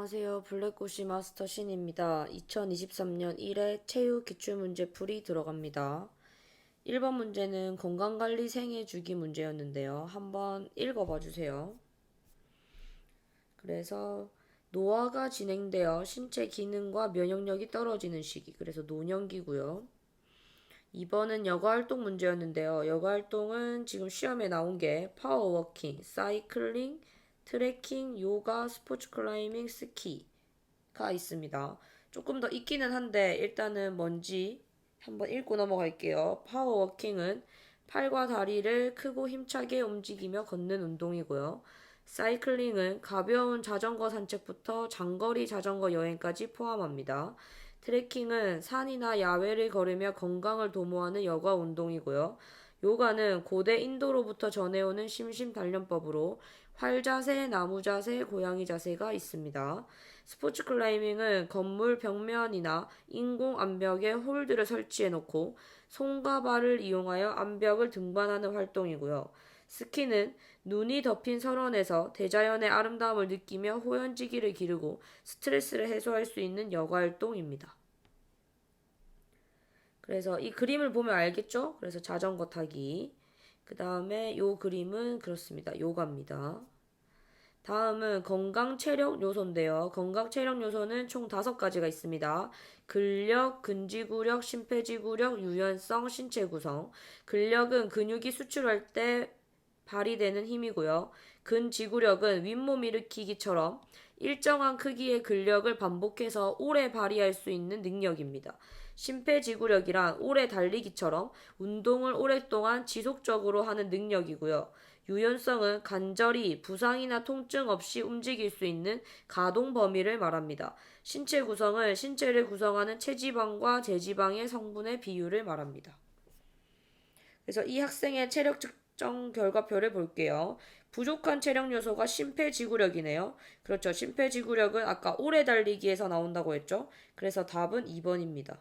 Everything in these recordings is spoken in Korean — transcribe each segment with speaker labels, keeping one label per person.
Speaker 1: 안녕하세요. 블랙고시 마스터 신입니다. 2023년 1회 체육 기출문제 풀이 들어갑니다. 1번 문제는 건강관리 생애주기 문제였는데요. 한번 읽어봐 주세요. 그래서 노화가 진행되어 신체 기능과 면역력이 떨어지는 시기. 그래서 노년기고요. 2번은 여가활동 문제였는데요. 여가활동은 지금 시험에 나온 게 파워워킹, 사이클링, 트레킹, 요가, 스포츠 클라이밍, 스키가 있습니다. 조금 더 있기는 한데 일단은 뭔지 한번 읽고 넘어갈게요. 파워워킹은 팔과 다리를 크고 힘차게 움직이며 걷는 운동이고요. 사이클링은 가벼운 자전거 산책부터 장거리 자전거 여행까지 포함합니다. 트레킹은 산이나 야외를 걸으며 건강을 도모하는 여가 운동이고요. 요가는 고대 인도로부터 전해오는 심심단련법으로 활자세, 나무자세, 고양이 자세가 있습니다. 스포츠 클라이밍은 건물 벽면이나 인공 암벽에 홀드를 설치해 놓고 손과 발을 이용하여 암벽을 등반하는 활동이고요. 스키는 눈이 덮인 설원에서 대자연의 아름다움을 느끼며 호연지기를 기르고 스트레스를 해소할 수 있는 여가 활동입니다. 그래서 이 그림을 보면 알겠죠? 그래서 자전거 타기. 그 다음에 요 그림은 그렇습니다. 요가입니다. 다음은 건강 체력 요소인데요. 건강 체력 요소는 총 5가지가 있습니다. 근력, 근지구력, 심폐지구력, 유연성, 신체 구성. 근력은 근육이 수출할 때 발휘되는 힘이고요. 근지구력은 윗몸 일으키기처럼 일정한 크기의 근력을 반복해서 오래 발휘할 수 있는 능력입니다. 심폐지구력이란 오래 달리기처럼 운동을 오랫동안 지속적으로 하는 능력이고요. 유연성은 간절히 부상이나 통증 없이 움직일 수 있는 가동 범위를 말합니다. 신체 구성은 신체를 구성하는 체지방과 제지방의 성분의 비율을 말합니다. 그래서 이 학생의 체력 측정 결과표를 볼게요. 부족한 체력 요소가 심폐지구력이네요. 그렇죠. 심폐지구력은 아까 오래 달리기에서 나온다고 했죠. 그래서 답은 2번입니다.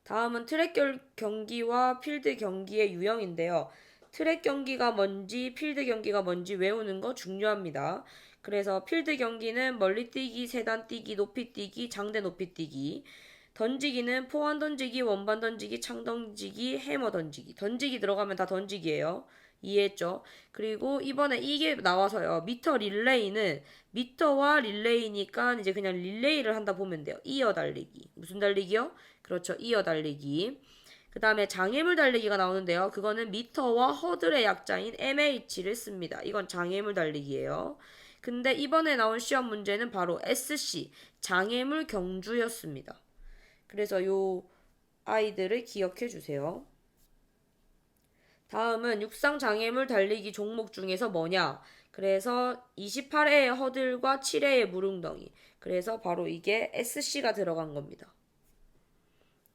Speaker 1: 다음은 트랙 경기와 필드 경기의 유형인데요. 트랙 경기가 뭔지 필드 경기가 뭔지 외우는 거 중요합니다. 그래서 필드 경기는 멀리뛰기, 세단뛰기, 높이뛰기, 장대 높이뛰기. 던지기는 포환 던지기, 원반 던지기, 창 던지기, 해머 던지기. 던지기 들어가면 다 던지기예요. 이해했죠? 그리고 이번에 이게 나와서요. 미터 릴레이는 미터와 릴레이니까 이제 그냥 릴레이를 한다 보면 돼요. 이어 달리기. 무슨 달리기요? 그렇죠. 이어 달리기. 그 다음에 장애물 달리기가 나오는데요. 그거는 미터와 허들의 약자인 MH를 씁니다. 이건 장애물 달리기예요. 근데 이번에 나온 시험 문제는 바로 SC, 장애물 경주였습니다. 그래서 요 아이들을 기억해 주세요. 다음은 육상장애물 달리기 종목 중에서 뭐냐? 그래서 28회의 허들과 7회의 무릉덩이. 그래서 바로 이게 SC가 들어간 겁니다.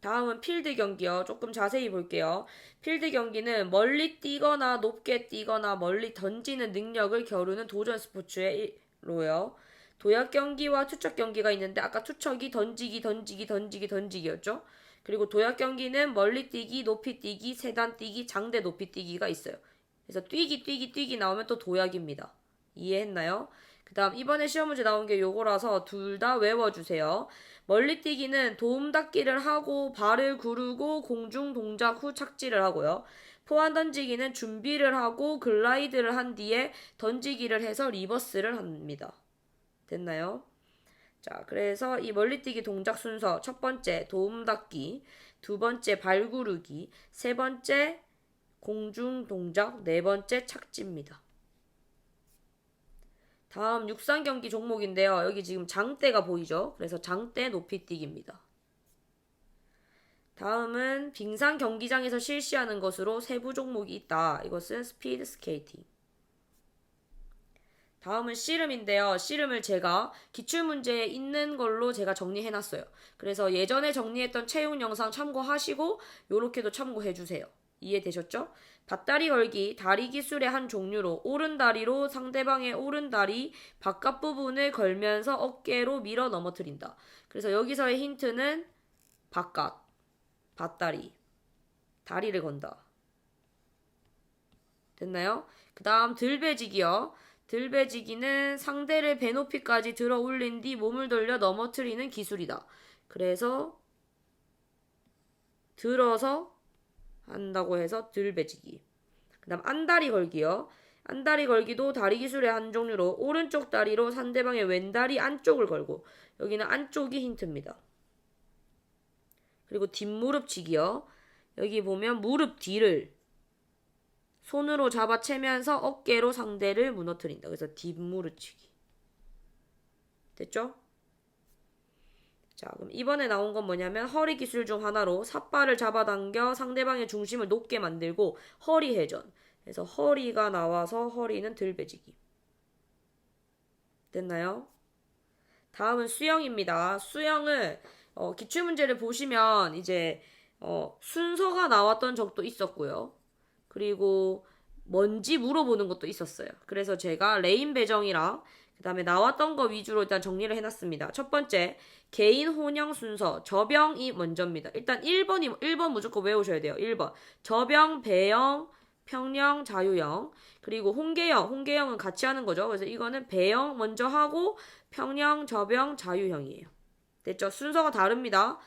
Speaker 1: 다음은 필드 경기요. 조금 자세히 볼게요. 필드 경기는 멀리 뛰거나 높게 뛰거나 멀리 던지는 능력을 겨루는 도전 스포츠로요. 도약 경기와 투척 경기가 있는데 아까 투척이 던지기였죠. 그리고 도약 경기는 멀리 뛰기, 높이 뛰기, 세단 뛰기, 장대 높이 뛰기가 있어요. 그래서 뛰기 나오면 또 도약입니다. 이해했나요? 그 다음 이번에 시험 문제 나온 게 요거라서 둘 다 외워주세요. 멀리뛰기는 도움 닫기를 하고 발을 구르고 공중 동작 후 착지를 하고요. 포환 던지기는 준비를 하고 글라이드를 한 뒤에 던지기를 해서 리버스를 합니다. 됐나요? 자, 그래서 이 멀리뛰기 동작 순서 첫 번째 도움 닫기, 두 번째 발 구르기, 세 번째 공중 동작, 네 번째 착지입니다. 다음 육상 경기 종목인데요. 여기 지금 장대가 보이죠? 그래서 장대 높이뛰기입니다. 다음은 빙상 경기장에서 실시하는 것으로 세부 종목이 있다. 이것은 스피드 스케이팅. 다음은 씨름인데요. 씨름을 제가 기출문제에 있는 걸로 제가 정리해놨어요. 그래서 예전에 정리했던 채용 영상 참고하시고 요렇게도 참고해주세요. 이해되셨죠? 밧다리 걸기, 다리 기술의 한 종류로 오른다리로 상대방의 오른다리 바깥 부분을 걸면서 어깨로 밀어 넘어뜨린다. 그래서 여기서의 힌트는 바깥, 밧다리, 다리를 건다. 됐나요? 그 다음 들배지기요. 들배지기는 상대를 배 높이까지 들어 올린 뒤 몸을 돌려 넘어뜨리는 기술이다. 그래서 들어서 한다고 해서 들배지기. 그 다음 안다리 걸기요. 안다리 걸기도 다리 기술의 한 종류로 오른쪽 다리로 상대방의 왼다리 안쪽을 걸고, 여기는 안쪽이 힌트입니다. 그리고 뒷무릎치기요. 여기 보면 무릎 뒤를 손으로 잡아채면서 어깨로 상대를 무너뜨린다. 그래서 뒷무릎치기. 됐죠? 자, 그럼 이번에 나온 건 뭐냐면 허리 기술 중 하나로 삿발을 잡아당겨 상대방의 중심을 높게 만들고 허리 회전. 그래서 허리가 나와서 허리는 들배지기. 됐나요? 다음은 수영입니다. 수영을 기출문제를 보시면 이제 순서가 나왔던 적도 있었고요. 그리고 뭔지 물어보는 것도 있었어요. 그래서 제가 레인 배정이랑 그 다음에 나왔던 거 위주로 일단 정리를 해놨습니다. 첫 번째, 개인 혼영 순서. 저병이 먼저입니다. 일단 1번 무조건 외우셔야 돼요. 1번. 저병, 배영, 평영, 자유형. 그리고 홍계영은 같이 하는 거죠. 그래서 이거는 배영 먼저 하고 평영, 저병, 자유형이에요. 됐죠? 순서가 다릅니다.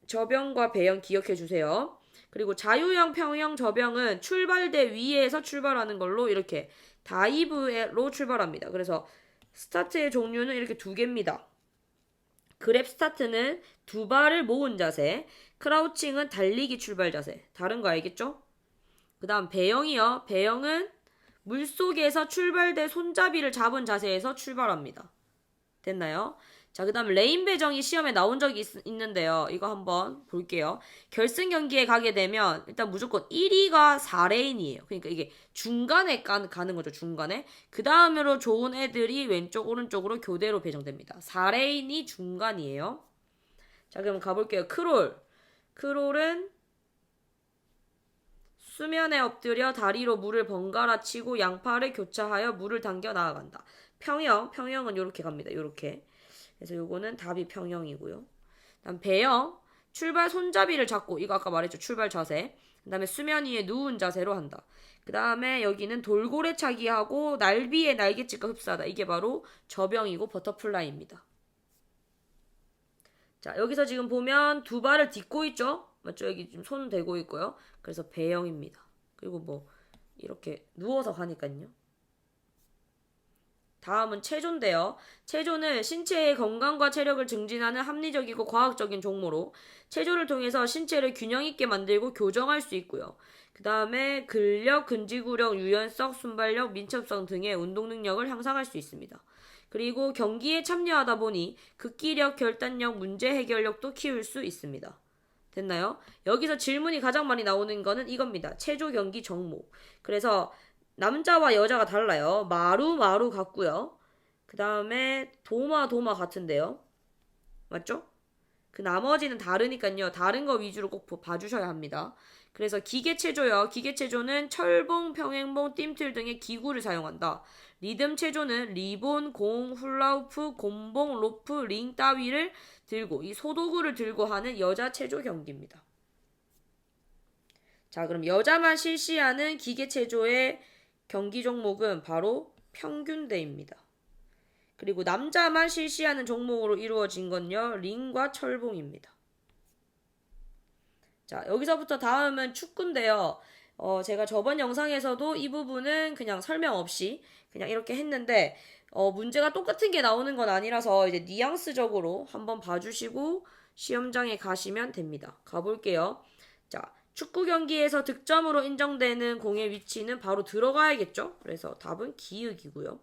Speaker 1: 저병과 배영 기억해 주세요. 그리고 자유형, 평형, 저병은 출발대 위에서 출발하는 걸로 이렇게 다이브로 출발합니다. 그래서 스타트의 종류는 이렇게 두 개입니다. 그랩 스타트는 두 발을 모은 자세, 크라우칭은 달리기 출발 자세. 다른 거 알겠죠? 그 다음 배영이요. 배영은 물속에서 출발대 손잡이를 잡은 자세에서 출발합니다. 됐나요? 자, 그 다음 레인 배정이 시험에 나온 적이 있는데요. 이거 한번 볼게요. 결승 경기에 가게 되면 일단 무조건 1위가 4레인이에요. 그러니까 이게 중간에 가는 거죠. 중간에. 그 다음으로 좋은 애들이 왼쪽 오른쪽으로 교대로 배정됩니다. 4레인이 중간이에요. 자, 그럼 가볼게요. 크롤은 수면에 엎드려 다리로 물을 번갈아 치고 양팔을 교차하여 물을 당겨 나아간다. 평형은 이렇게 갑니다. 이렇게. 그래서 요거는 답이 평형이고요. 그다음 배영, 출발 손잡이를 잡고, 이거 아까 말했죠. 출발 자세. 그다음에 수면 위에 누운 자세로 한다. 그다음에 여기는 돌고래 차기하고 날비의 날갯짓과 흡사하다. 이게 바로 저병이고 버터플라이입니다. 자, 여기서 지금 보면 두 발을 딛고 있죠? 맞죠? 여기 지금 손 대고 있고요. 그래서 배영입니다. 그리고 뭐 이렇게 누워서 가니까요. 다음은 체조인데요. 체조는 신체의 건강과 체력을 증진하는 합리적이고 과학적인 종목으로 체조를 통해서 신체를 균형 있게 만들고 교정할 수 있고요. 그 다음에 근력, 근지구력, 유연성, 순발력, 민첩성 등의 운동 능력을 향상할 수 있습니다. 그리고 경기에 참여하다 보니 극기력, 결단력, 문제 해결력도 키울 수 있습니다. 됐나요? 여기서 질문이 가장 많이 나오는 거는 이겁니다. 체조 경기 종목. 그래서 남자와 여자가 달라요. 마루 같고요. 그 다음에 도마 같은데요. 맞죠? 그 나머지는 다르니까요. 다른 거 위주로 꼭 봐주셔야 합니다. 그래서 기계체조요. 기계체조는 철봉, 평행봉, 띰틀 등의 기구를 사용한다. 리듬체조는 리본, 공, 훌라후프, 곤봉, 로프, 링 따위를 들고 이 소도구를 들고 하는 여자 체조 경기입니다. 자, 그럼 여자만 실시하는 기계체조의 경기 종목은 바로 평균대입니다. 그리고 남자만 실시하는 종목으로 이루어진 건요. 링과 철봉입니다. 자, 여기서부터 다음은 축구인데요. 제가 저번 영상에서도 이 부분은 그냥 설명 없이 그냥 이렇게 했는데 문제가 똑같은 게 나오는 건 아니라서 이제 뉘앙스적으로 한번 봐주시고 시험장에 가시면 됩니다. 가볼게요. 자, 축구 경기에서 득점으로 인정되는 공의 위치는 바로 들어가야겠죠? 그래서 답은 기역이고요.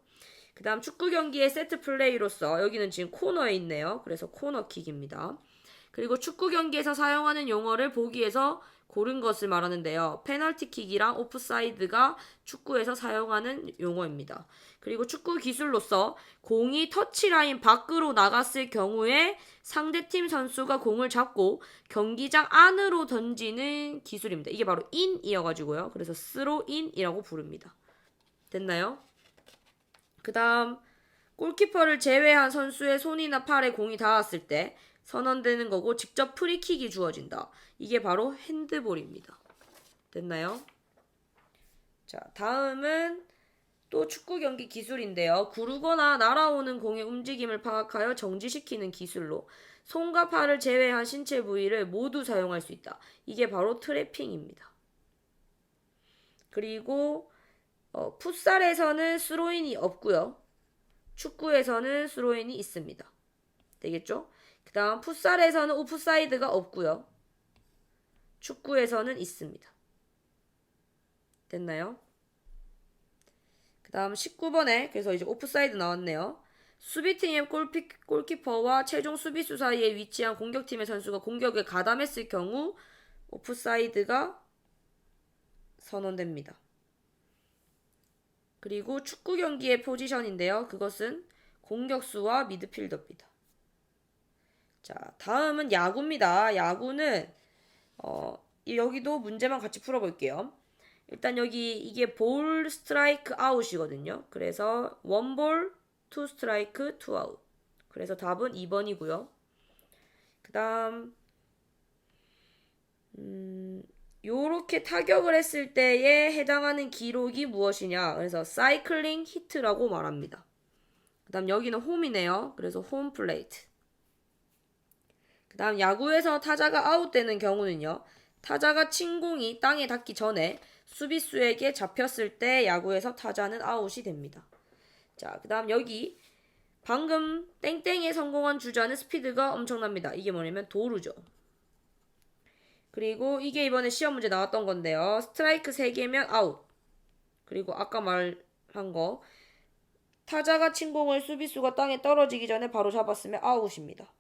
Speaker 1: 그 다음 축구 경기의 세트 플레이로서 여기는 지금 코너에 있네요. 그래서 코너킥입니다. 그리고 축구 경기에서 사용하는 용어를 보기에서 고른 것을 말하는데요. 페널티킥이랑 오프사이드가 축구에서 사용하는 용어입니다. 그리고 축구 기술로서 공이 터치라인 밖으로 나갔을 경우에 상대팀 선수가 공을 잡고 경기장 안으로 던지는 기술입니다. 이게 바로 인이어가지고요. 그래서 스로인이라고 부릅니다. 됐나요? 그 다음 골키퍼를 제외한 선수의 손이나 팔에 공이 닿았을 때 선언되는 거고 직접 프리킥이 주어진다. 이게 바로 핸드볼입니다. 됐나요? 자, 다음은 또 축구 경기 기술인데요. 구르거나 날아오는 공의 움직임을 파악하여 정지시키는 기술로 손과 팔을 제외한 신체 부위를 모두 사용할 수 있다. 이게 바로 트래핑입니다. 그리고 풋살에서는 스로인이 없고요. 축구에서는 스로인이 있습니다. 되겠죠? 그 다음 풋살에서는 오프사이드가 없고요. 축구에서는 있습니다. 됐나요? 그 다음 19번에 그래서 이제 오프사이드 나왔네요. 수비팀의 골키퍼와 최종 수비수 사이에 위치한 공격팀의 선수가 공격에 가담했을 경우 오프사이드가 선언됩니다. 그리고 축구 경기의 포지션인데요. 그것은 공격수와 미드필더입니다. 자, 다음은 야구입니다. 야구는 여기도 문제만 같이 풀어볼게요. 일단 여기 이게 볼 스트라이크 아웃이거든요. 그래서 원볼 투 스트라이크 투 아웃. 그래서 답은 2번이고요. 그 다음 요렇게 타격을 했을 때에 해당하는 기록이 무엇이냐. 그래서 사이클링 히트라고 말합니다. 그 다음 여기는 홈이네요. 그래서 홈 플레이트. 그 다음 야구에서 타자가 아웃되는 경우는요. 타자가 친 공이 땅에 닿기 전에 수비수에게 잡혔을 때 야구에서 타자는 아웃이 됩니다. 자, 그 다음 여기 방금 땡땡에 성공한 주자는 스피드가 엄청납니다. 이게 뭐냐면 도루죠. 그리고 이게 이번에 시험 문제 나왔던 건데요. 스트라이크 3개면 아웃. 그리고 아까 말한 거 타자가 친 공을 수비수가 땅에 떨어지기 전에 바로 잡았으면 아웃입니다.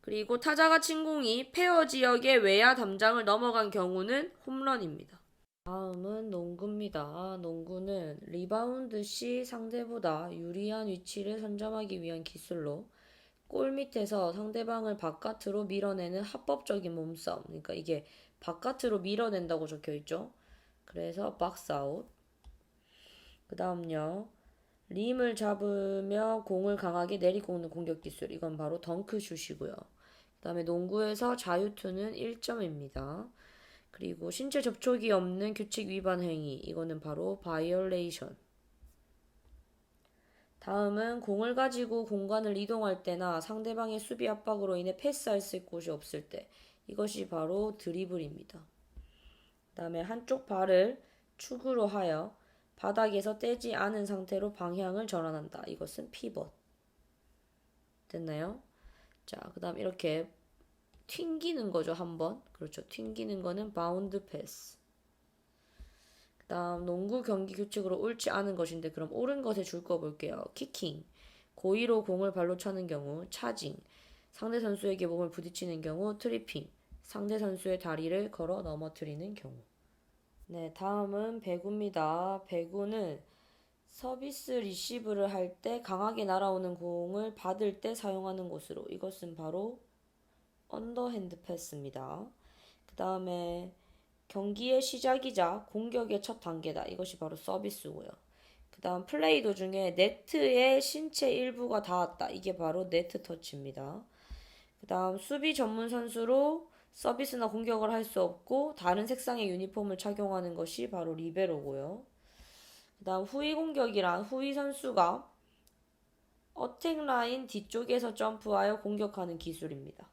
Speaker 1: 그리고 타자가 친 공이 페어 지역의 외야 담장을 넘어간 경우는 홈런입니다. 다음은 농구입니다. 농구는 리바운드 시 상대보다 유리한 위치를 선점하기 위한 기술로 골 밑에서 상대방을 바깥으로 밀어내는 합법적인 몸싸움. 그러니까 이게 바깥으로 밀어낸다고 적혀있죠. 그래서 박스아웃. 그 다음요. 림을 잡으며 공을 강하게 내리꽂는 공격 기술. 이건 바로 덩크슛이고요. 그 다음에 농구에서 자유투는 1점입니다. 그리고 신체 접촉이 없는 규칙 위반 행위. 이거는 바로 바이올레이션. 다음은 공을 가지고 공간을 이동할 때나 상대방의 수비 압박으로 인해 패스할 곳이 없을 때. 이것이 바로 드리블입니다. 그 다음에 한쪽 발을 축으로 하여 바닥에서 떼지 않은 상태로 방향을 전환한다. 이것은 피벗. 됐나요? 자, 그 다음 이렇게 튕기는 거죠, 한번. 그렇죠. 튕기는 거는 바운드 패스. 그 다음 농구 경기 규칙으로 옳지 않은 것인데 그럼 옳은 것에 줄 거 볼게요. 키킹. 고의로 공을 발로 차는 경우. 차징. 상대 선수에게 몸을 부딪히는 경우. 트리핑. 상대 선수의 다리를 걸어 넘어뜨리는 경우. 네, 다음은 배구입니다. 배구는 서비스 리시브를 할 때 강하게 날아오는 공을 받을 때 사용하는 곳으로. 이것은 바로 언더핸드 패스입니다. 그 다음에 경기의 시작이자 공격의 첫 단계다. 이것이 바로 서비스고요. 그 다음 플레이 도중에 네트에 신체 일부가 닿았다. 이게 바로 네트 터치입니다. 그 다음 수비 전문 선수로 서비스나 공격을 할 수 없고 다른 색상의 유니폼을 착용하는 것이 바로 리베로고요. 그 다음 후위 공격이란 후위 선수가 어택 라인 뒤쪽에서 점프하여 공격하는 기술입니다.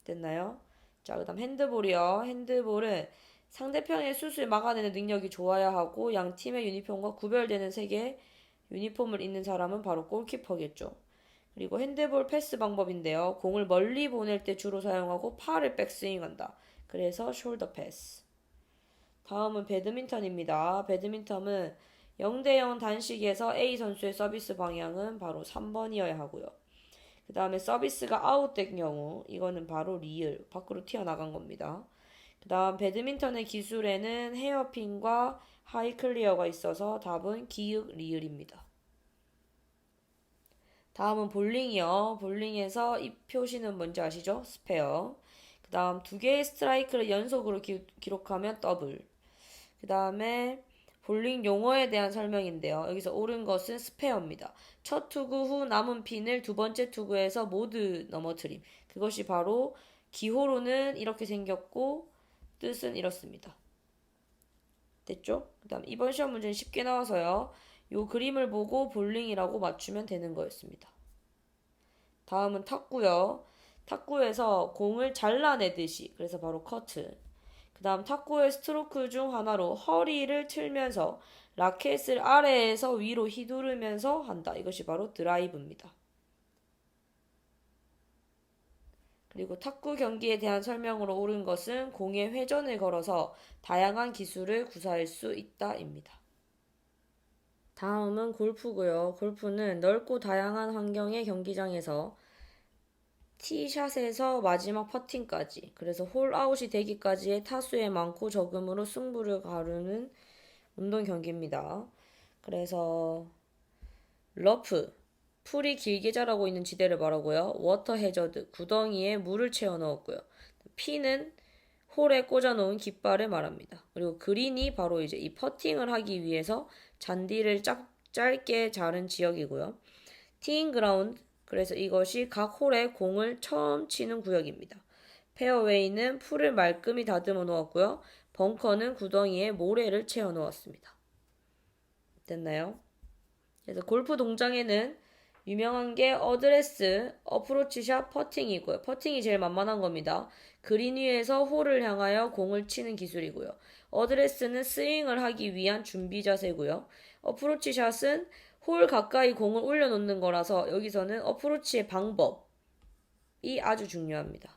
Speaker 1: 됐나요? 자, 그 다음 핸드볼이요. 핸드볼은 상대편의 슛을 막아내는 능력이 좋아야 하고 양 팀의 유니폼과 구별되는 색의 유니폼을 입는 사람은 바로 골키퍼겠죠. 그리고 핸드볼 패스 방법인데요. 공을 멀리 보낼 때 주로 사용하고 팔을 백스윙한다. 그래서 숄더 패스. 다음은 배드민턴입니다. 배드민턴은 0대0 단식에서 A 선수의 서비스 방향은 바로 3번이어야 하고요. 그 다음에 서비스가 아웃된 경우 이거는 바로 리을, 밖으로 튀어나간 겁니다. 그 다음 배드민턴의 기술에는 헤어핀과 하이클리어가 있어서 답은 기역 리을입니다. 다음은 볼링이요. 볼링에서 이 표시는 뭔지 아시죠? 스페어. 그 다음 두 개의 스트라이크를 연속으로 기록하면 더블. 그 다음에 볼링 용어에 대한 설명인데요. 여기서 옳은 것은 스페어입니다. 첫 투구 후 남은 핀을 두 번째 투구에서 모두 넘어뜨림. 그것이 바로 기호로는 이렇게 생겼고 뜻은 이렇습니다. 됐죠? 그 다음 이번 시험 문제는 쉽게 나와서요. 요 그림을 보고 볼링이라고 맞추면 되는 거였습니다. 다음은 탁구요. 탁구에서 공을 잘라내듯이, 그래서 바로 커트. 그 다음 탁구의 스트로크 중 하나로 허리를 틀면서 라켓을 아래에서 위로 휘두르면서 한다. 이것이 바로 드라이브입니다. 그리고 탁구 경기에 대한 설명으로 옳은 것은 공의 회전을 걸어서 다양한 기술을 구사할 수 있다입니다. 다음은 골프고요. 골프는 넓고 다양한 환경의 경기장에서 티샷에서 마지막 퍼팅까지, 그래서 홀아웃이 되기까지의 타수의 많고 적음으로 승부를 가르는 운동 경기입니다. 그래서 러프, 풀이 길게 자라고 있는 지대를 말하고요. 워터 해저드, 구덩이에 물을 채워 넣었고요. 피는 홀에 꽂아놓은 깃발을 말합니다. 그리고 그린이 바로 이제 이 퍼팅을 하기 위해서 잔디를 짧게 자른 지역이고요. 티잉 그라운드, 그래서 이것이 각 홀에 공을 처음 치는 구역입니다. 페어웨이는 풀을 말끔히 다듬어 놓았고요. 벙커는 구덩이에 모래를 채워 놓았습니다. 됐나요? 그래서 골프 동장에는 유명한 게 어드레스, 어프로치샷, 퍼팅이고요. 퍼팅이 제일 만만한 겁니다. 그린 위에서 홀을 향하여 공을 치는 기술이고요. 어드레스는 스윙을 하기 위한 준비 자세고요. 어프로치샷은 홀 가까이 공을 올려놓는 거라서 여기서는 어프로치의 방법이 아주 중요합니다.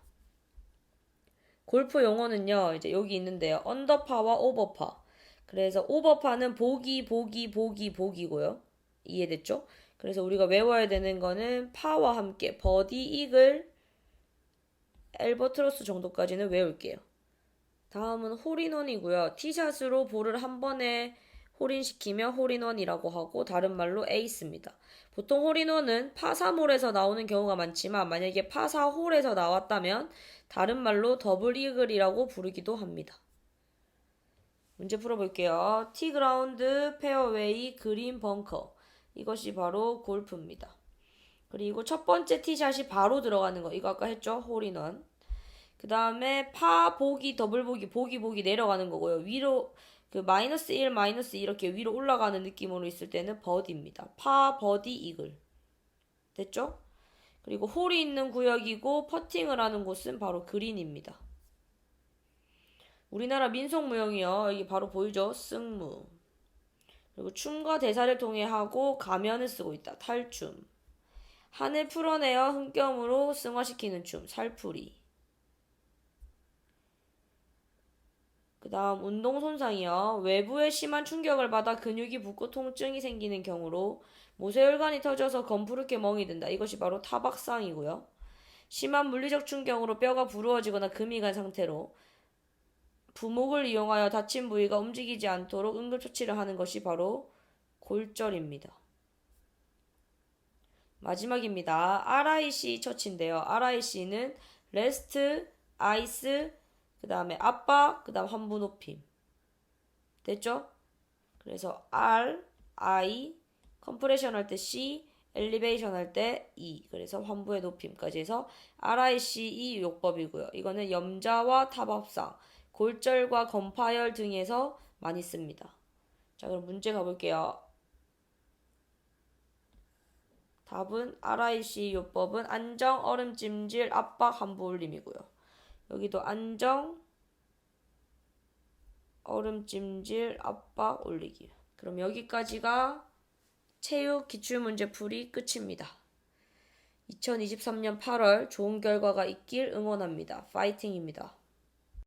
Speaker 1: 골프 용어는요, 이제 여기 있는데요. 언더파와 오버파. 그래서 오버파는 보기고요. 이해됐죠? 그래서 우리가 외워야 되는 거는 파와 함께 버디, 이글, 엘버트로스 정도까지는 외울게요. 다음은 홀인원이고요. 티샷으로 볼을 한 번에 홀인시키면 홀인원이라고 하고 다른 말로 에이스입니다. 보통 홀인원은 파3홀에서 나오는 경우가 많지만 만약에 파4홀에서 나왔다면 다른 말로 더블 이글이라고 부르기도 합니다. 문제 풀어볼게요. 티그라운드, 페어웨이, 그린, 벙커. 이것이 바로 골프입니다. 그리고 첫 번째 티샷이 바로 들어가는 거. 이거 아까 했죠? 홀인원. 그 다음에 파, 보기, 더블 보기, 보기 내려가는 거고요. 위로 그 마이너스 1, 마이너스 2 이렇게 위로 올라가는 느낌으로 있을 때는 버디입니다. 파, 버디, 이글. 됐죠? 그리고 홀이 있는 구역이고 퍼팅을 하는 곳은 바로 그린입니다. 우리나라 민속무용이요. 여기 바로 보이죠? 승무. 그리고 춤과 대사를 통해 하고 가면을 쓰고 있다. 탈춤. 한을 풀어내어 흥겨움으로 승화시키는 춤. 살풀이. 그 다음 운동 손상이요. 외부의 심한 충격을 받아 근육이 붓고 통증이 생기는 경우로 모세혈관이 터져서 검푸르게 멍이 든다. 이것이 바로 타박상이고요. 심한 물리적 충격으로 뼈가 부러워지거나 금이 간 상태로 부목을 이용하여 다친 부위가 움직이지 않도록 응급처치를 하는 것이 바로 골절입니다. 마지막입니다. RIC 처치인데요. RIC는 레스트, 아이스, 그 다음에 압박, 그 다음 환부 높임. 됐죠? 그래서 R, I, 컴프레션 할 때 C, 엘리베이션 할 때 E. 그래서 환부의 높임까지 해서 RICE 요법이고요. 이거는 염자와 타박상, 골절과 검파열 등에서 많이 씁니다. 자, 그럼 문제 가볼게요. 답은 RIC 요법은 안정, 얼음찜질, 압박, 환부 올림이고요. 여기도 안정, 얼음찜질, 압박, 올리기. 그럼 여기까지가 체육 기출문제 풀이 끝입니다. 2023년 8월 좋은 결과가 있길 응원합니다. 파이팅입니다.